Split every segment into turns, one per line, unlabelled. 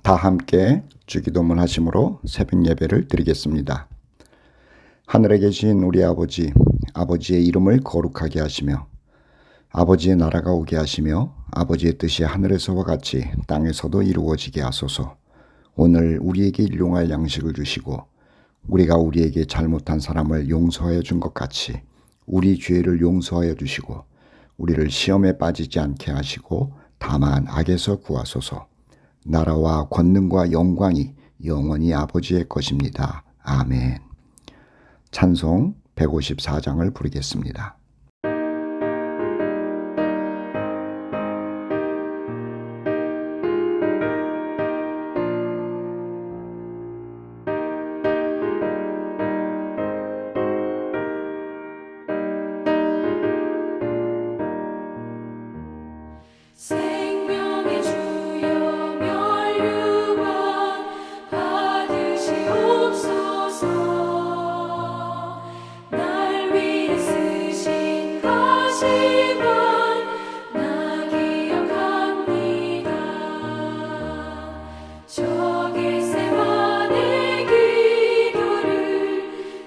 다 함께 주기도문 하심으로 새벽 예배를 드리겠습니다. 하늘에 계신 우리 아버지, 아버지의 이름을 거룩하게 하시며 아버지의 나라가 오게 하시며 아버지의 뜻이 하늘에서와 같이 땅에서도 이루어지게 하소서. 오늘 우리에게 일용할 양식을 주시고 우리가 우리에게 잘못한 사람을 용서하여 준 것 같이 우리 죄를 용서하여 주시고 우리를 시험에 빠지지 않게 하시고 다만 악에서 구하소서. 나라와 권능과 영광이 영원히 아버지의 것입니다. 아멘. 찬송 154장을 부르겠습니다.
생명의 주여 멸류관 받으시옵소서. 날 위해 쓰신 가시관 나 기억합니다. 저 겟세마네 기도를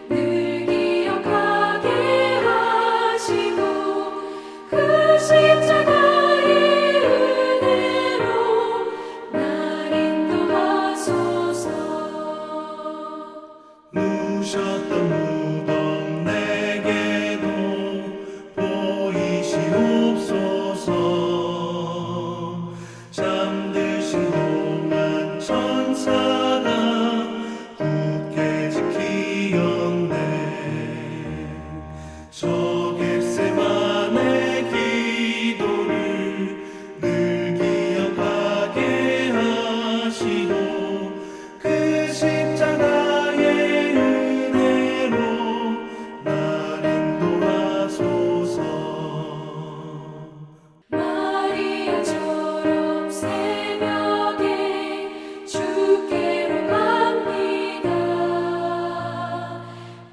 늘 기억하게 하시고 그 십자가
누셨던 무덤 내게도 보이시옵소서. 잠드신 동안 천사가 굳게 지키었네. 저 겟세마네 기도를 늘 기억하게 하시고 그 십자가
마리아처럼 새벽에 주께로 갑니다.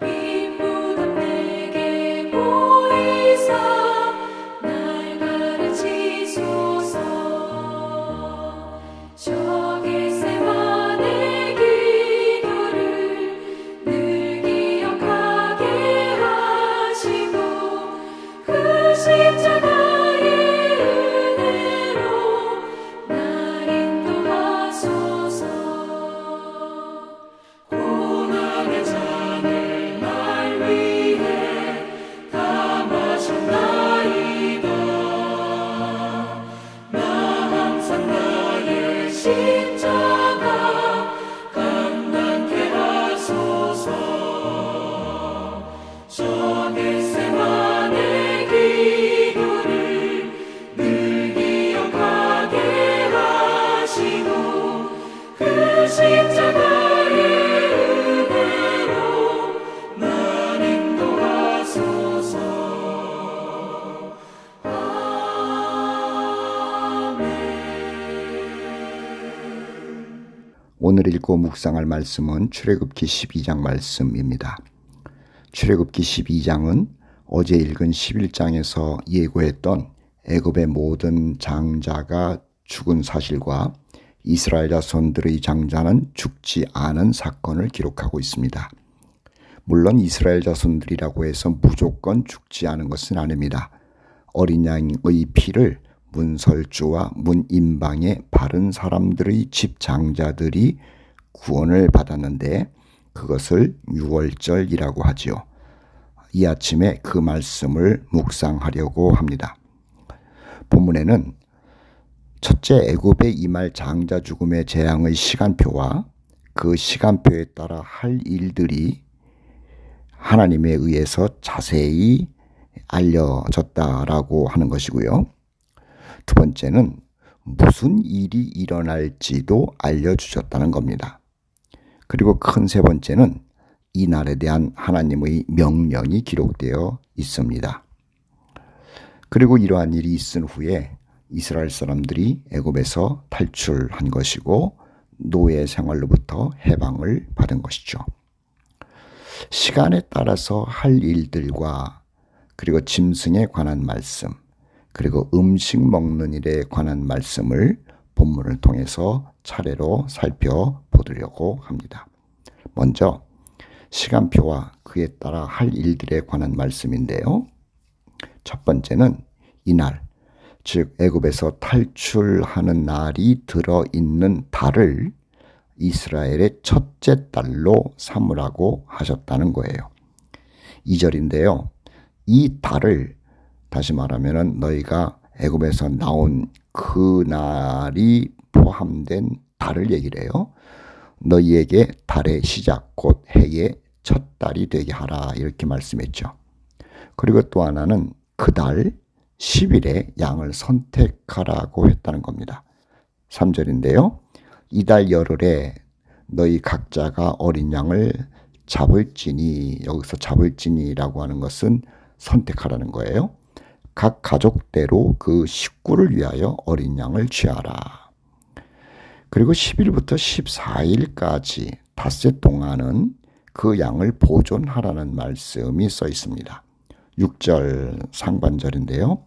빈 무덤 내게 보이사 날 가르치소서. 저 겟세마네 기도를 늘 기억하게 하시고 그 십자가 고난의 잔을 날 위해 다 마셨나이다. 나 항상 나의 십자가 감당케 하소서. 저 겟세마네 기도를 늘 기억하게 하시고 그 십자가
오늘 읽고 묵상할 말씀은 출애굽기 12장 말씀입니다. 출애굽기 12장은 어제 읽은 11장에서 예고했던 애굽의 모든 장자가 죽은 사실과 이스라엘 자손들의 장자는 죽지 않은 사건을 기록하고 있습니다. 물론 이스라엘 자손들이라고 해서 무조건 죽지 않은 것은 아닙니다. 어린 양의 피를 문설주와 문임방에 바른 사람들의 집 장자들이 구원을 받았는데 그것을 유월절이라고 하지요. 이 아침에 그 말씀을 묵상하려고 합니다. 본문에는 첫째 애굽에 임할 장자 죽음의 재앙의 시간표와 그 시간표에 따라 할 일들이 하나님에 의해서 자세히 알려졌다라고 하는 것이고요. 두 번째는 무슨 일이 일어날지도 알려주셨다는 겁니다. 그리고 큰 세 번째는 이 날에 대한 하나님의 명령이 기록되어 있습니다. 그리고 이러한 일이 있은 후에 이스라엘 사람들이 애굽에서 탈출한 것이고 노예 생활로부터 해방을 받은 것이죠. 시간에 따라서 할 일들과 그리고 짐승에 관한 말씀, 그리고 음식 먹는 일에 관한 말씀을 본문을 통해서 차례로 살펴보려고 합니다. 먼저 시간표와 그에 따라 할 일들에 관한 말씀인데요. 첫 번째는 이날, 즉 애굽에서 탈출하는 날이 들어있는 달을 이스라엘의 첫째 달로 삼으라고 하셨다는 거예요. 2절인데요. 이 달을 다시 말하면 너희가 애굽에서 나온 그 날이 포함된 달을 얘기를 해요. 너희에게 달의 시작 곧 해의 첫 달이 되게 하라 이렇게 말씀했죠. 그리고 또 하나는 그 달 10일에 양을 선택하라고 했다는 겁니다. 3절인데요. 이달 열흘에 너희 각자가 어린 양을 잡을지니, 여기서 잡을지니라고 하는 것은 선택하라는 거예요. 각 가족대로 그 식구를 위하여 어린 양을 취하라. 그리고 10일부터 14일까지 닷새 동안은 그 양을 보존하라는 말씀이 써 있습니다. 6절 상반절인데요.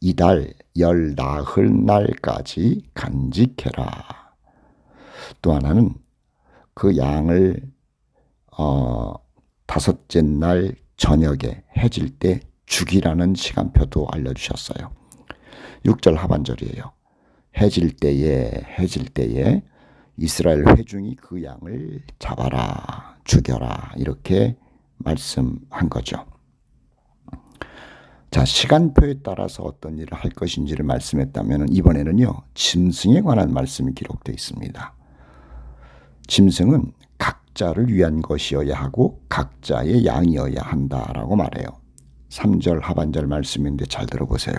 이달 열 나흘 날까지 간직해라. 또 하나는 그 양을 다섯째 날 저녁에 해질 때 죽이라는 시간표도 알려주셨어요. 6절 하반절이에요. 해질 때에 이스라엘 회중이 그 양을 잡아라, 죽여라 이렇게 말씀한 거죠. 자, 시간표에 따라서 어떤 일을 할 것인지를 말씀했다면 이번에는요, 짐승에 관한 말씀이 기록되어 있습니다. 짐승은 각자를 위한 것이어야 하고 각자의 양이어야 한다라고 말해요. 3절 하반절 말씀인데 잘 들어보세요.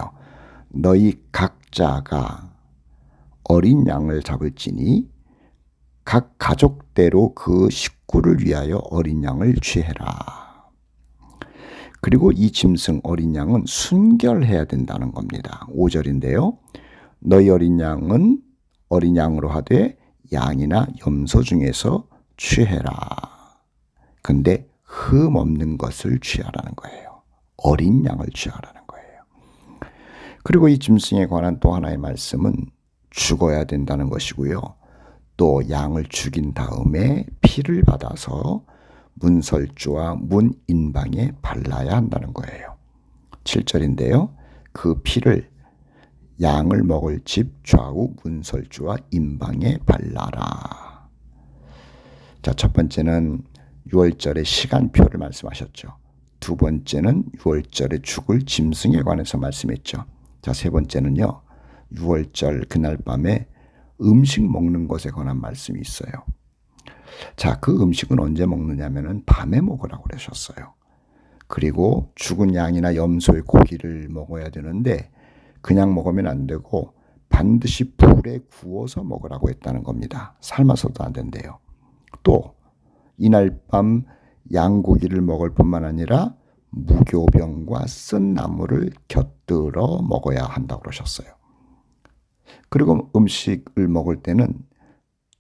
너희 각자가 어린 양을 잡을지니 각 가족대로 그 식구를 위하여 어린 양을 취해라. 그리고 이 짐승 어린 양은 순결해야 된다는 겁니다. 5절인데요. 너희 어린 양은 어린 양으로 하되 양이나 염소 중에서 취해라. 근데 흠 없는 것을 취하라는 거예요. 어린 양을 취하라는 거예요. 그리고 이 짐승에 관한 또 하나의 말씀은 죽어야 된다는 것이고요. 또 양을 죽인 다음에 피를 받아서 문설주와 문인방에 발라야 한다는 거예요. 7절인데요. 그 피를 양을 먹을 집 좌우 문설주와 인방에 발라라. 자, 첫 번째는 6월절의 시간표를 말씀하셨죠. 두 번째는 6월절에 죽을 짐승에 관해서 말씀했죠. 자, 세 번째는요. 6월절 그날 밤에 음식 먹는 것에 관한 말씀이 있어요. 자, 그 음식은 언제 먹느냐면은 밤에 먹으라고 그러셨어요. 그리고 죽은 양이나 염소의 고기를 먹어야 되는데 그냥 먹으면 안 되고 반드시 불에 구워서 먹으라고 했다는 겁니다. 삶아서도 안 된대요. 또 이날 밤 양고기를 먹을 뿐만 아니라 무교병과 쓴 나물을 곁들여 먹어야 한다고 그러셨어요. 그리고 음식을 먹을 때는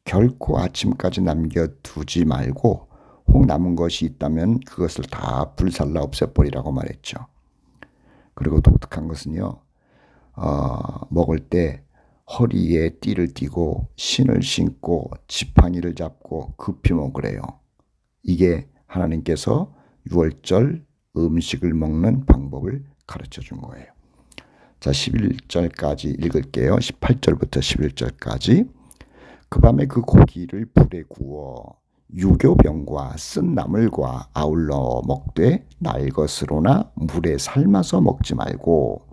결코 아침까지 남겨두지 말고 혹 남은 것이 있다면 그것을 다 불살라 없애버리라고 말했죠. 그리고 독특한 것은요. 먹을 때 허리에 띠를 띠고 신을 신고 지팡이를 잡고 급히 먹으래요. 이게 하나님께서 6월절 음식을 먹는 방법을 가르쳐 준 거예요. 자, 11절까지 읽을게요. 18절부터 11절까지. 그 밤에 그 고기를 불에 구워 유교병과 쓴 나물과 아울러 먹되 날 것으로나 물에 삶아서 먹지 말고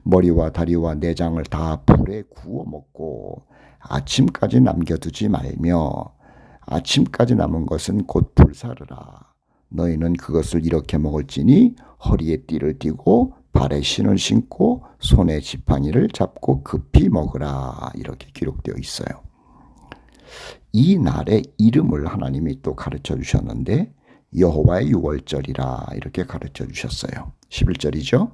머리와 다리와 내장을 다 불에 구워 먹고 아침까지 남겨두지 말며 아침까지 남은 것은 곧 불사르라. 너희는 그것을 이렇게 먹을지니 허리에 띠를 띠고 발에 신을 신고 손에 지팡이를 잡고 급히 먹으라. 이렇게 기록되어 있어요. 이 날의 이름을 하나님이 또 가르쳐 주셨는데 여호와의 유월절이라 이렇게 가르쳐 주셨어요. 11절이죠.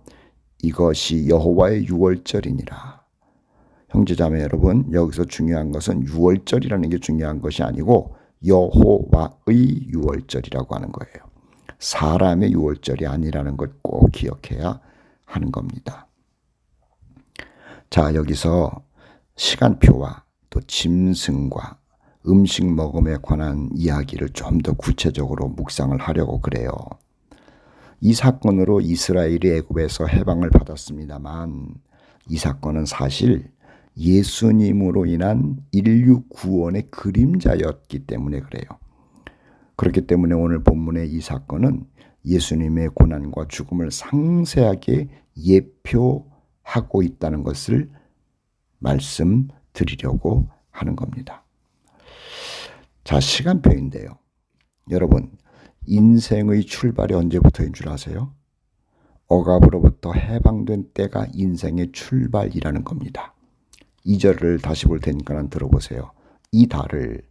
이것이 여호와의 유월절이니라. 형제자매 여러분, 여기서 중요한 것은 유월절이라는 게 중요한 것이 아니고 여호와의 유월절이라고 하는 거예요. 사람의 유월절이 아니라는 걸 꼭 기억해야 하는 겁니다. 자, 여기서 시간표와 또 또 짐승과 음식 먹음에 관한 이야기를 좀 더 구체적으로 묵상을 하려고 그래요. 이 사건으로 이스라엘이 애굽에서 해방을 받았습니다만 이 사건은 사실 예수님으로 인한 인류 구원의 그림자였기 때문에 그래요. 그렇기 때문에 오늘 본문의 이 사건은 예수님의 고난과 죽음을 상세하게 예표하고 있다는 것을 말씀드리려고 하는 겁니다. 자, 시간표인데요. 여러분, 인생의 출발이 언제부터인 줄 아세요? 억압으로부터 해방된 때가 인생의 출발이라는 겁니다. 2절을 다시 볼 테니까 들어보세요. 이 달을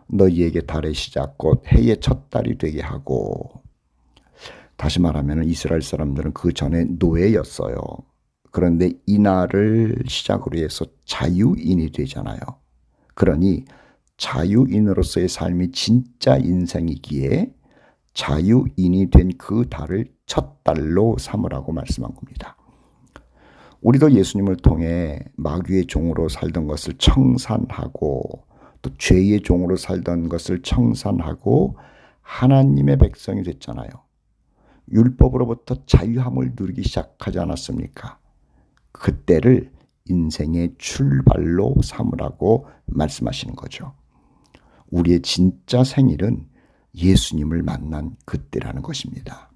너희에게 달의 시작 곧 해의 첫 달이 되게 하고, 다시 말하면 이스라엘 사람들은 그 전에 노예였어요. 그런데 이 날을 시작으로 해서 자유인이 되잖아요. 그러니 자유인으로서의 삶이 진짜 인생이기에 자유인이 된 그 달을 첫 달로 삼으라고 말씀한 겁니다. 우리도 예수님을 통해 마귀의 종으로 살던 것을 청산하고 또 죄의 종으로 살던 것을 청산하고 하나님의 백성이 됐잖아요. 율법으로부터 자유함을 누리기 시작하지 않았습니까? 그때를 인생의 출발로 삼으라고 말씀하시는 거죠. 우리의 진짜 생일은 예수님을 만난 그때라는 것입니다.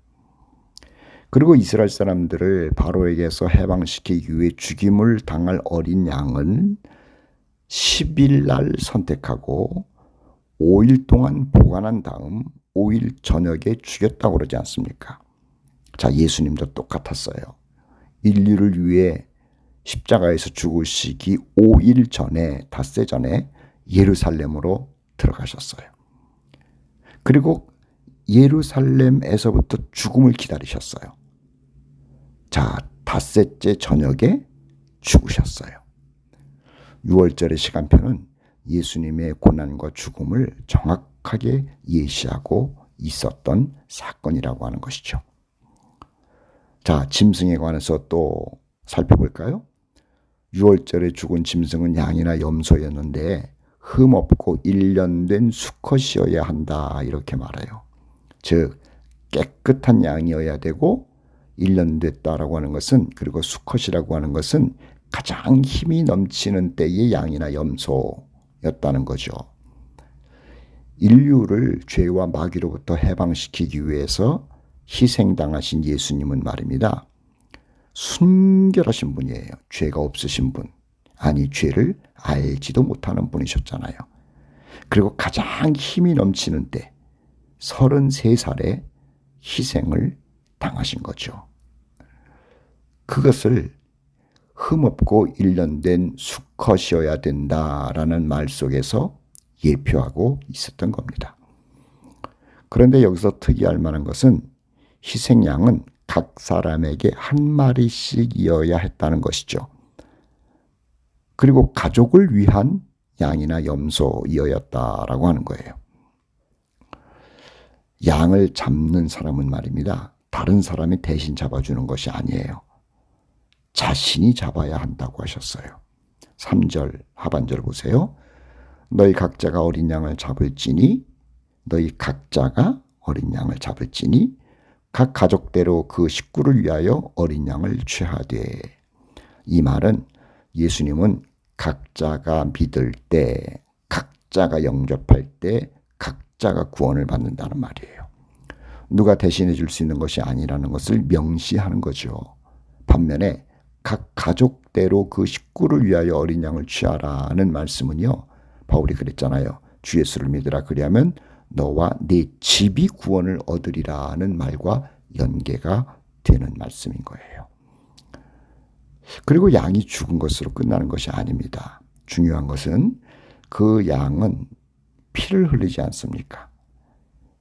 그리고 이스라엘 사람들을 바로에게서 해방시키기 위해 죽임을 당할 어린 양은 10일 날 선택하고 5일 동안 보관한 다음 5일 저녁에 죽였다고 그러지 않습니까? 자, 예수님도 똑같았어요. 인류를 위해 십자가에서 죽으시기 5일 전에, 닷새 전에 예루살렘으로 들어가셨어요. 그리고 예루살렘에서부터 죽음을 기다리셨어요. 자, 닷새째 저녁에 죽으셨어요. 6월절의 시간표는 예수님의 고난과 죽음을 정확하게 예시하고 있었던 사건이라고 하는 것이죠. 자, 짐승에 관해서 또 살펴볼까요? 6월절에 죽은 짐승은 양이나 염소였는데 흠없고 1년 된 수컷이어야 한다 이렇게 말해요. 즉 깨끗한 양이어야 되고 1년 됐다라고 하는 것은, 그리고 수컷이라고 하는 것은 가장 힘이 넘치는 때의 양이나 염소였다는 거죠. 인류를 죄와 마귀로부터 해방시키기 위해서 희생당하신 예수님은 말입니다. 순결하신 분이에요. 죄가 없으신 분. 아니, 죄를 알지도 못하는 분이셨잖아요. 그리고 가장 힘이 넘치는 때 33살에 희생을 당하신 거죠. 그것을 흠없고 1년 된 수컷이어야 된다라는 말 속에서 예표하고 있었던 겁니다. 그런데 여기서 특이할 만한 것은 희생양은 각 사람에게 한 마리씩이어야 했다는 것이죠. 그리고 가족을 위한 양이나 염소이었다라고 하는 거예요. 양을 잡는 사람은 말입니다. 다른 사람이 대신 잡아주는 것이 아니에요. 자신이 잡아야 한다고 하셨어요. 3절 하반절 보세요. 너희 각자가 어린 양을 잡을지니 너희 각자가 어린 양을 잡을지니 각 가족대로 그 식구를 위하여 어린 양을 취하되. 이 말은 예수님은 각자가 믿을 때, 각자가 영접할 때 각자가 구원을 받는다는 말이에요. 누가 대신해 줄 수 있는 것이 아니라는 것을 명시하는 거죠. 반면에 각 가족대로 그 식구를 위하여 어린 양을 취하라는 말씀은요, 바울이 그랬잖아요. 주 예수를 믿으라, 그리하면 너와 네 집이 구원을 얻으리라는 말과 연계가 되는 말씀인 거예요. 그리고 양이 죽은 것으로 끝나는 것이 아닙니다. 중요한 것은 그 양은 피를 흘리지 않습니까?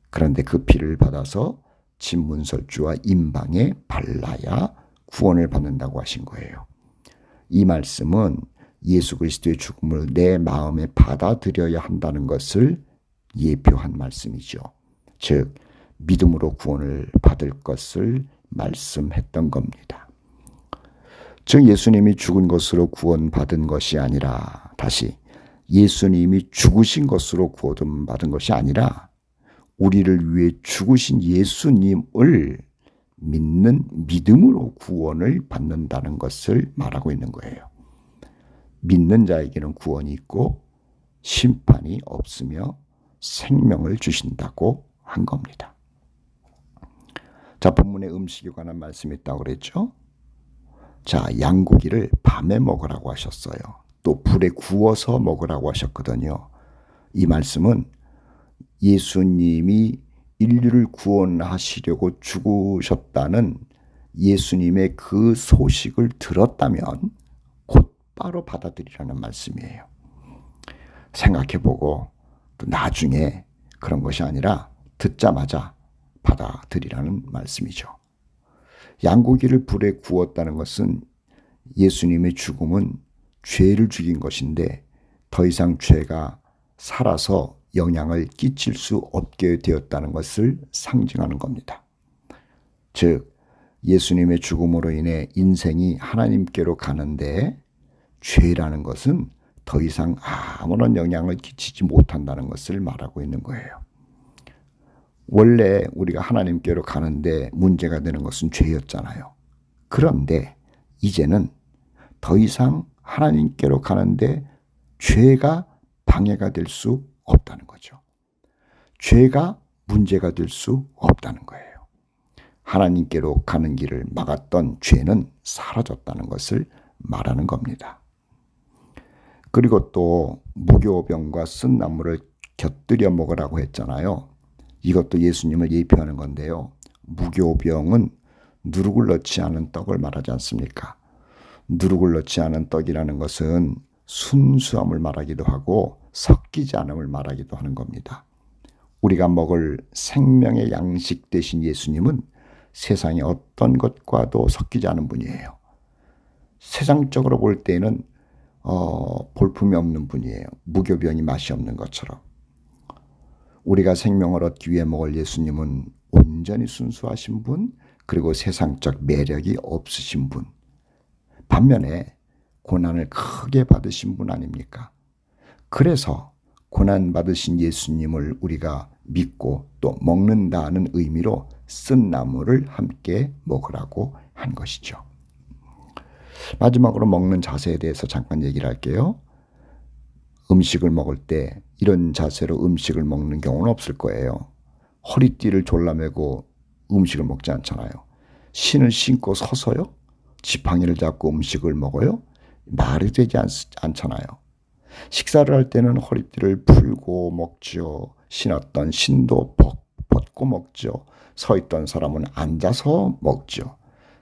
그런데 그 피를 받아서 진문설주와 임방에 발라야 구원을 받는다고 하신 거예요. 이 말씀은 예수 그리스도의 죽음을 내 마음에 받아들여야 한다는 것을 예표한 말씀이죠. 즉 믿음으로 구원을 받을 것을 말씀했던 겁니다. 즉 예수님이 죽은 것으로 구원받은 것이 아니라 다시 예수님이 죽으신 것으로 구원받은 것이 아니라 우리를 위해 죽으신 예수님을 믿는 믿음으로 구원을 받는다는 것을 말하고 있는 거예요. 믿는 자에게는 구원이 있고 심판이 없으며 생명을 주신다고 한 겁니다. 자, 본문에 음식에 관한 말씀이 있다고 그랬죠. 자, 양고기를 밤에 먹으라고 하셨어요. 또 불에 구워서 먹으라고 하셨거든요. 이 말씀은 예수님이 인류를 구원하시려고 죽으셨다는 예수님의 그 소식을 들었다면 곧바로 받아들이라는 말씀이에요. 생각해보고 또 나중에 그런 것이 아니라 듣자마자 받아들이라는 말씀이죠. 양고기를 불에 구웠다는 것은 예수님의 죽음은 죄를 죽인 것인데 더 이상 죄가 살아서 영향을 끼칠 수 없게 되었다는 것을 상징하는 겁니다. 즉 예수님의 죽음으로 인해 인생이 하나님께로 가는데 죄라는 것은 더 이상 아무런 영향을 끼치지 못한다는 것을 말하고 있는 거예요. 원래 우리가 하나님께로 가는데 문제가 되는 것은 죄였잖아요. 그런데 이제는 더 이상 하나님께로 가는데 죄가 방해가 될 수 없다는 거죠. 죄가 문제가 될 수 없다는 거예요. 하나님께로 가는 길을 막았던 죄는 사라졌다는 것을 말하는 겁니다. 그리고 또 무교병과 쓴 나물을 곁들여 먹으라고 했잖아요. 이것도 예수님을 예표하는 건데요. 무교병은 누룩을 넣지 않은 떡을 말하지 않습니까? 누룩을 넣지 않은 떡이라는 것은 순수함을 말하기도 하고 섞이지 않음을 말하기도 하는 겁니다. 우리가 먹을 생명의 양식 되신 예수님은 세상의 어떤 것과도 섞이지 않은 분이에요. 세상적으로 볼 때는 볼품이 없는 분이에요. 무교병이 맛이 없는 것처럼. 우리가 생명을 얻기 위해 먹을 예수님은 온전히 순수하신 분, 그리고 세상적 매력이 없으신 분. 반면에 고난을 크게 받으신 분 아닙니까? 그래서 고난 받으신 예수님을 우리가 믿고 또 먹는다는 의미로 쓴 나물을 함께 먹으라고 한 것이죠. 마지막으로 먹는 자세에 대해서 잠깐 얘기를 할게요. 음식을 먹을 때 이런 자세로 음식을 먹는 경우는 없을 거예요. 허리띠를 졸라매고 음식을 먹지 않잖아요. 신을 신고 서서요? 지팡이를 잡고 음식을 먹어요? 말이 되지 않잖아요. 식사를 할 때는 허리띠를 풀고 먹죠. 신었던 신도 벗고 먹죠. 서 있던 사람은 앉아서 먹죠.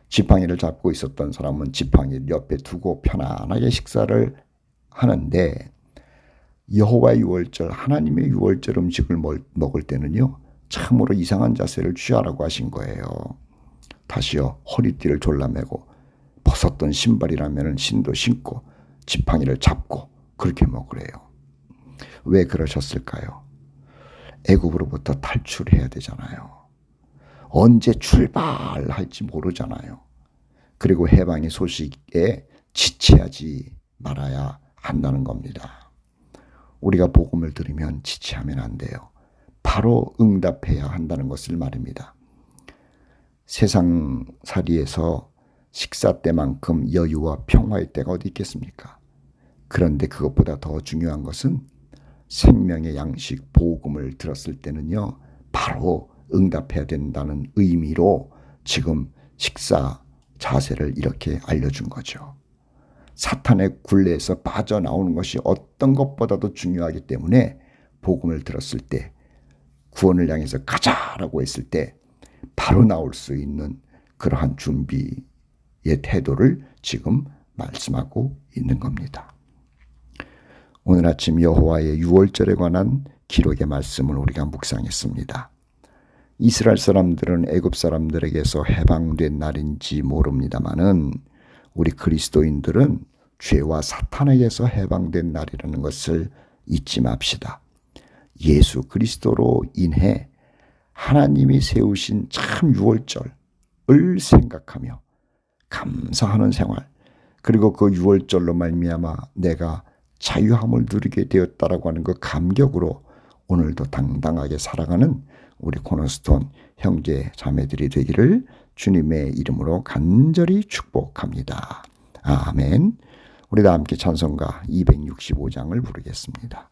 지팡이를 잡고 있었던 사람은 지팡이를 옆에 두고 편안하게 식사를 하는데 여호와의 유월절, 하나님의 유월절 음식을 먹을 때는요. 참으로 이상한 자세를 취하라고 하신 거예요. 다시요. 허리띠를 졸라매고 벗었던 신발이라면 신도 신고 지팡이를 잡고 그렇게 먹으래요. 왜 그러셨을까요? 애굽으로부터 탈출해야 되잖아요. 언제 출발할지 모르잖아요. 그리고 해방의 소식에 지체하지 말아야 한다는 겁니다. 우리가 복음을 들으면 지체하면 안 돼요. 바로 응답해야 한다는 것을 말입니다. 세상살이에서 식사 때만큼 여유와 평화의 때가 어디 있겠습니까? 그런데 그것보다 더 중요한 것은 생명의 양식 복음을 들었을 때는요. 바로 응답해야 된다는 의미로 지금 식사 자세를 이렇게 알려준 거죠. 사탄의 굴레에서 빠져나오는 것이 어떤 것보다도 중요하기 때문에 복음을 들었을 때 구원을 향해서 가자라고 했을 때 바로 나올 수 있는 그러한 준비의 태도를 지금 말씀하고 있는 겁니다. 오늘 아침 여호와의 유월절에 관한 기록의 말씀을 우리가 묵상했습니다. 이스라엘 사람들은 애굽 사람들에게서 해방된 날인지 모릅니다마는 우리 그리스도인들은 죄와 사탄에게서 해방된 날이라는 것을 잊지 맙시다. 예수 그리스도로 인해 하나님이 세우신 참 유월절을 생각하며 감사하는 생활, 그리고 그 유월절로 말미암아 내가 자유함을 누리게 되었다라고 하는 그 감격으로 오늘도 당당하게 살아가는 우리 코너스톤 형제 자매들이 되기를 주님의 이름으로 간절히 축복합니다. 아멘. 우리 다 함께 찬송가 265장을 부르겠습니다.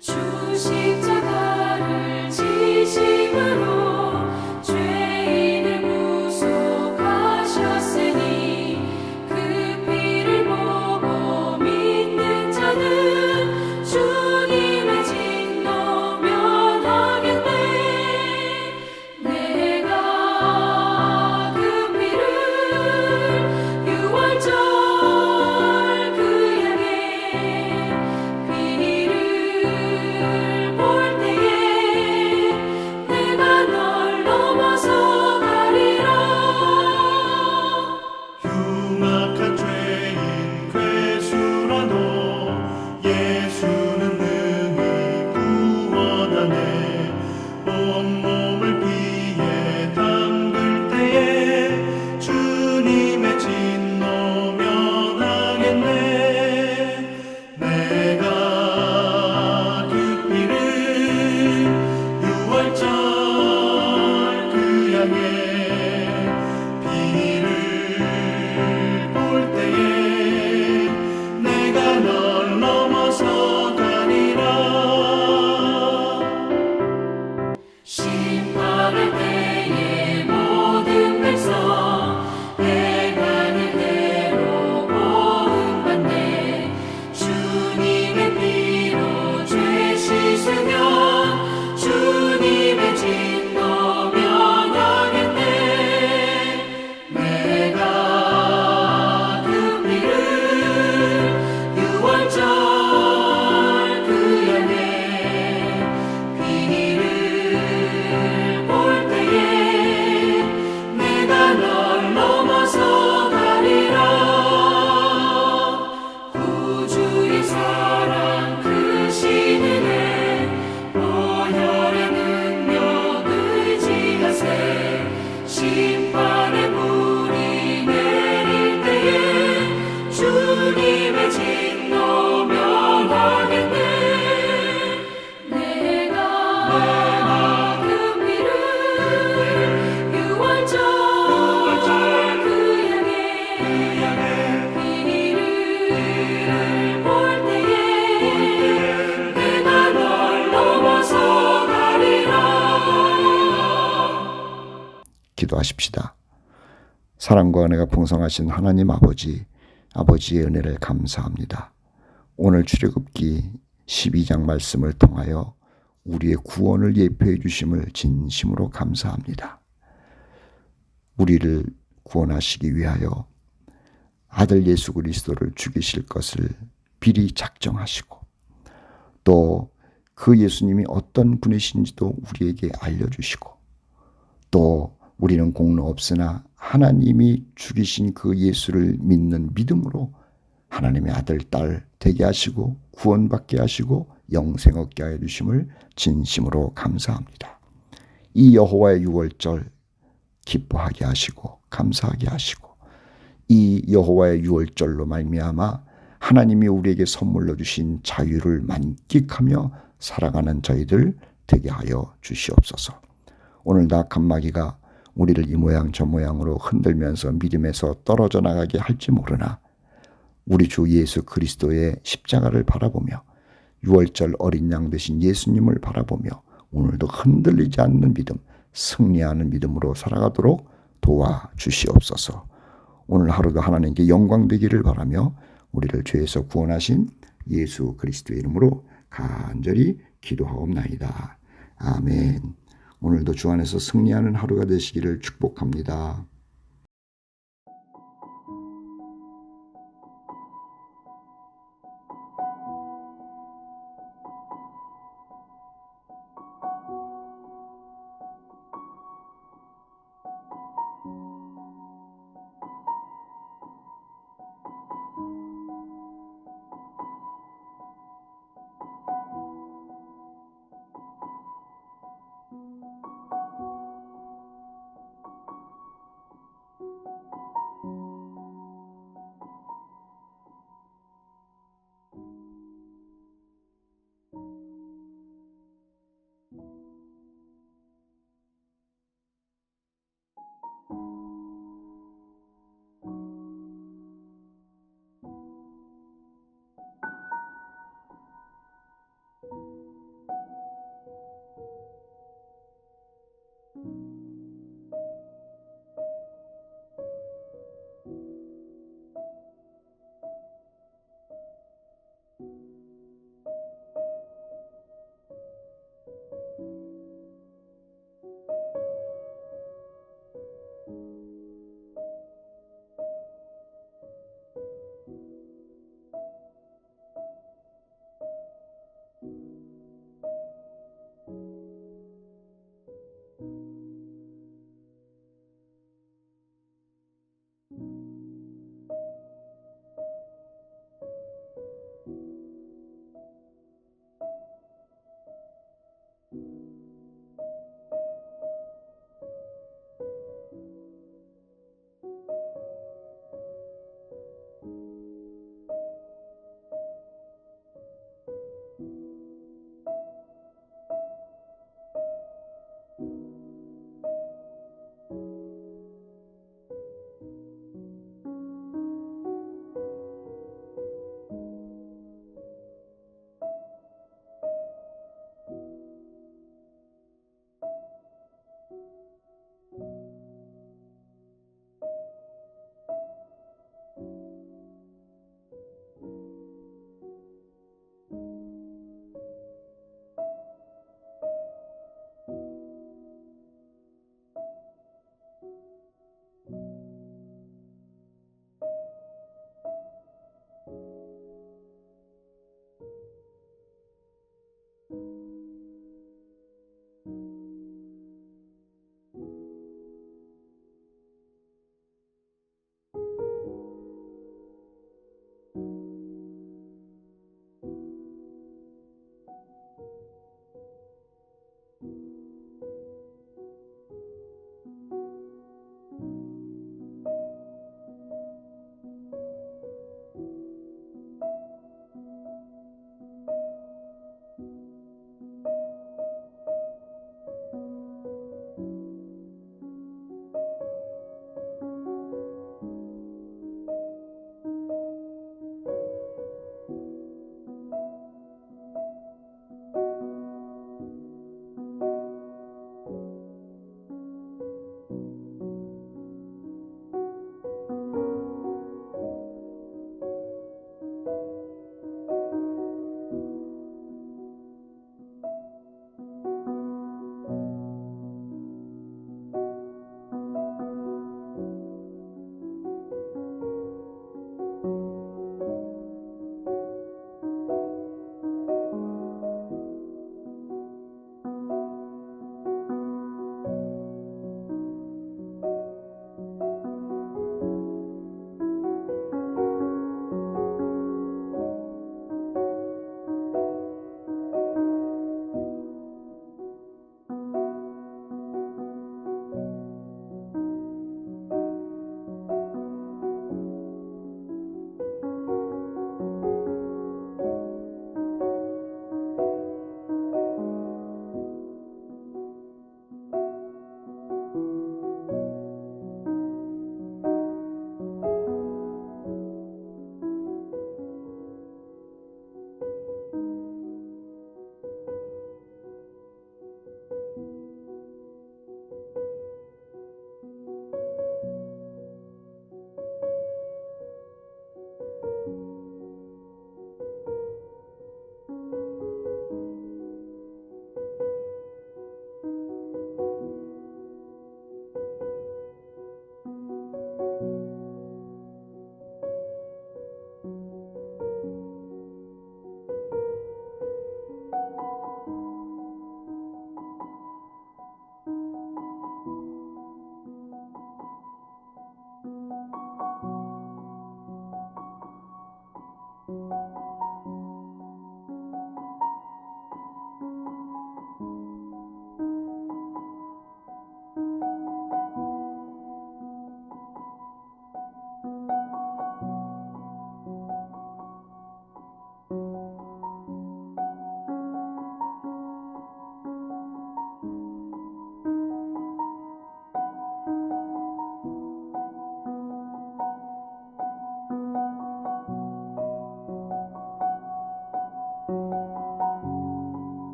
주 십자가를 지심으로 죄인을 구속하셨으니 그 피를 보고 믿는 자는 주님의 진노 면하겠네. 내가 그 피를 유월절 그 양의 피를 볼 때에 내가 널 넘어서 가리라.
흉악한 죄인 괴수라도 예수는 능히 구원하네. 온몸을 피에 담글 때에 주님의 진노 면하겠네. 내가 그 피를 유월절 그 양의 피를 볼 때에 내가 널 넘어서 가리라.
심판할 때에 모든 백성 행하는 대로 보응받네. 주님의 피로 죄 씻으면 주님의 진노 면하겠네. 내가 그 피를 유월절 그 양의 피를 볼 때에 내가 널 넘어서 가리라. 구주의 사랑 크신 은혜 보혈의 능력 의지하세. 심판의 불이 내릴 때에 주님의 진노 면하겠네. 내가 그 피를 유월절 그 양의 피를 볼 때에 내가 널 넘어서 가리라.
기도하십시다. 사랑과 은혜가 풍성하신 하나님 아버지, 아버지의 은혜를 감사합니다. 오늘 출애굽기 12장 말씀을 통하여 우리의 구원을 예표해 주심을 진심으로 감사합니다. 우리를 구원하시기 위하여 아들 예수 그리스도를 죽이실 것을 미리 작정하시고 또 그 예수님이 어떤 분이신지도 우리에게 알려주시고 또 우리는 공로 없으나 하나님이 죽이신 그 예수를 믿는 믿음으로 하나님의 아들, 딸 되게 하시고 구원받게 하시고 영생 얻게 하여 주심을 진심으로 감사합니다. 이 여호와의 유월절 기뻐하게 하시고 감사하게 하시고 이 여호와의 유월절로 말미암아 하나님이 우리에게 선물로 주신 자유를 만끽하며 살아가는 저희들 되게 하여 주시옵소서. 오늘 악한 마귀가 우리를 이 모양 저 모양으로 흔들면서 믿음에서 떨어져 나가게 할지 모르나 우리 주 예수 그리스도의 십자가를 바라보며 유월절 어린 양 되신 예수님을 바라보며 오늘도 흔들리지 않는 믿음, 승리하는 믿음으로 살아가도록 도와주시옵소서. 오늘 하루도 하나님께 영광 되기를 바라며 우리를 죄에서 구원하신 예수 그리스도의 이름으로 간절히 기도하옵나이다. 아멘. 오늘도 주 안에서 승리하는 하루가 되시기를 축복합니다.